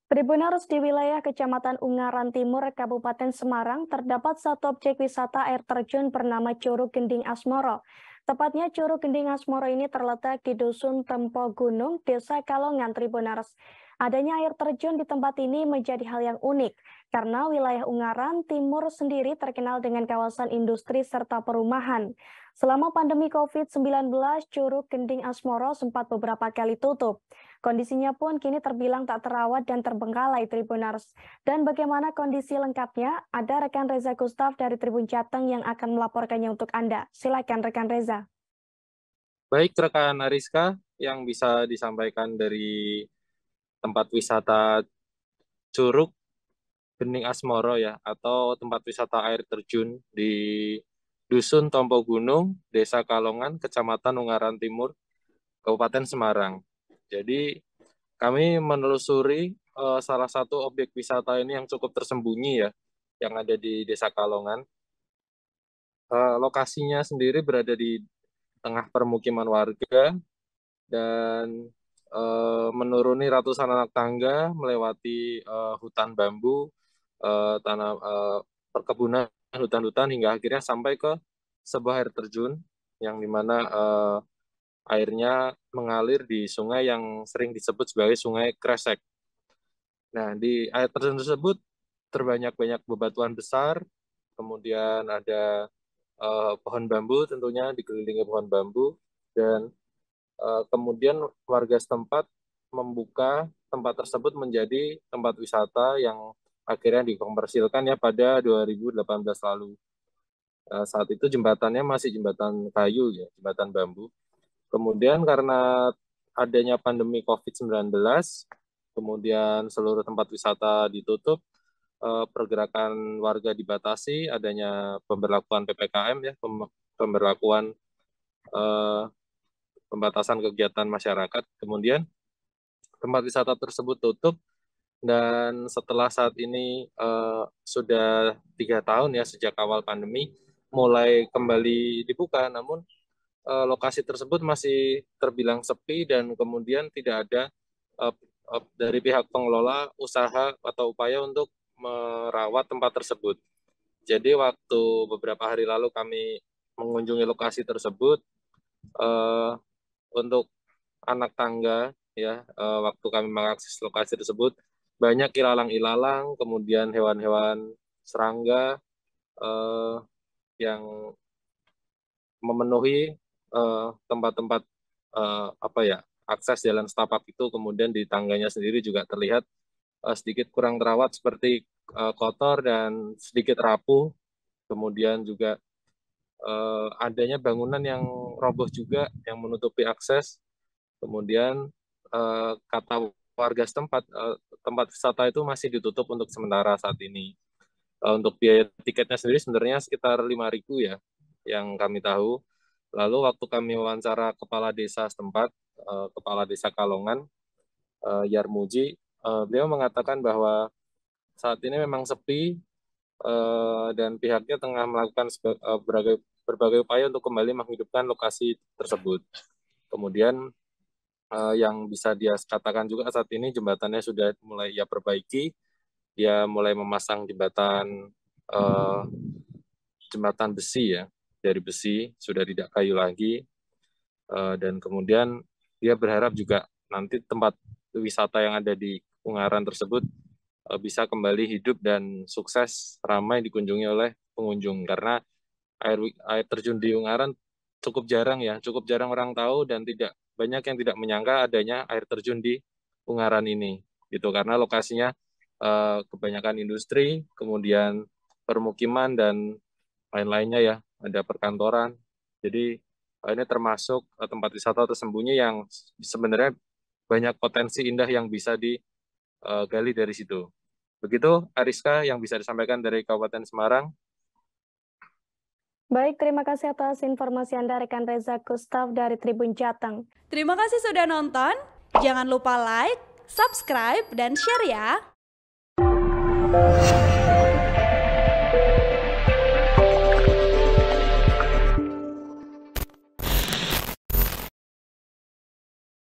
Tribuners di wilayah Kecamatan Ungaran Timur, Kabupaten Semarang, terdapat satu objek wisata air terjun bernama Curug Gending Asmoro. Tepatnya Curug Gending Asmoro ini terletak di Dusun Tempo Gunung, Desa Kalongan, Tribuners. Adanya air terjun di tempat ini menjadi hal yang unik, karena wilayah Ungaran Timur sendiri terkenal dengan kawasan industri serta perumahan. Selama pandemi COVID-19, Curug Gending Asmoro sempat beberapa kali tutup. Kondisinya pun kini terbilang tak terawat dan terbengkalai, Tribuners. Dan bagaimana kondisi lengkapnya? Ada rekan Reza Gustaf dari Tribun Jateng yang akan melaporkannya untuk Anda. Silakan rekan Reza. Baik rekan Ariska, yang bisa disampaikan dari tempat wisata Curug Gending Asmoro ya, atau tempat wisata air terjun di Dusun Tompo Gunung, Desa Kalongan, Kecamatan Ungaran Timur, Kabupaten Semarang. Jadi kami menelusuri salah satu objek wisata ini yang cukup tersembunyi ya, yang ada di Desa Kalongan. Lokasinya sendiri berada di tengah permukiman warga dan menuruni ratusan anak tangga, melewati hutan bambu, tanah perkebunan, hutan-hutan hingga akhirnya sampai ke sebuah air terjun yang dimana airnya mengalir di sungai yang sering disebut sebagai Sungai Kresek. Nah, di air terjun tersebut terbanyak-banyak bebatuan besar, kemudian ada pohon bambu tentunya dikelilingi pohon bambu, dan kemudian warga setempat membuka tempat tersebut menjadi tempat wisata yang akhirnya dikomersilkan ya pada 2018 lalu. Saat itu jembatannya masih jembatan kayu ya, jembatan bambu. Kemudian karena adanya pandemi COVID-19, kemudian seluruh tempat wisata ditutup, pergerakan warga dibatasi, adanya pemberlakuan PPKM ya, pemberlakuan eh, pembatasan kegiatan masyarakat. Kemudian tempat wisata tersebut tutup dan setelah saat ini sudah 3 tahun ya sejak awal pandemi mulai kembali dibuka, namun lokasi tersebut masih terbilang sepi dan kemudian tidak ada uh, dari pihak pengelola usaha atau upaya untuk merawat tempat tersebut. Jadi waktu beberapa hari lalu kami mengunjungi lokasi tersebut, uh, untuk anak tangga ya, waktu kami mengakses lokasi tersebut banyak ilalang-ilalang, kemudian hewan-hewan serangga uh, yang memenuhi tempat-tempat apa ya, akses jalan setapak itu. Kemudian di tangganya sendiri juga terlihat sedikit kurang terawat, seperti kotor dan sedikit rapuh. Kemudian juga adanya bangunan yang roboh juga yang menutupi akses. Kemudian kata warga setempat, tempat wisata itu masih ditutup untuk sementara saat ini. Untuk biaya tiketnya sendiri sebenarnya sekitar 5.000 ya, yang kami tahu. Lalu waktu kami wawancara kepala desa setempat, kepala desa Kalongan, Yarmuji, beliau mengatakan bahwa saat ini memang sepi, dan pihaknya tengah melakukan berbagai upaya untuk kembali menghidupkan lokasi tersebut. Kemudian yang bisa dia katakan juga saat ini jembatannya sudah mulai ia perbaiki, dia mulai memasang eh, jembatan besi ya, dari besi, sudah tidak kayu lagi. Dan kemudian dia berharap juga nanti tempat wisata yang ada di Ungaran tersebut bisa kembali hidup dan sukses ramai dikunjungi oleh pengunjung, karena air air terjun di Ungaran cukup jarang ya, cukup jarang orang tahu dan tidak banyak yang tidak menyangka adanya air terjun di Ungaran ini gitu, karena lokasinya kebanyakan industri, kemudian permukiman dan lain-lainnya ya, ada perkantoran. Jadi ini termasuk tempat wisata tersembunyi yang sebenarnya banyak potensi indah yang bisa digali dari situ. Begitu Ariska yang bisa disampaikan dari Kabupaten Semarang. Baik, terima kasih atas informasi Anda, rekan Reza Gustaf dari Tribun Jateng. Terima kasih sudah nonton. Jangan lupa like, subscribe, dan share ya.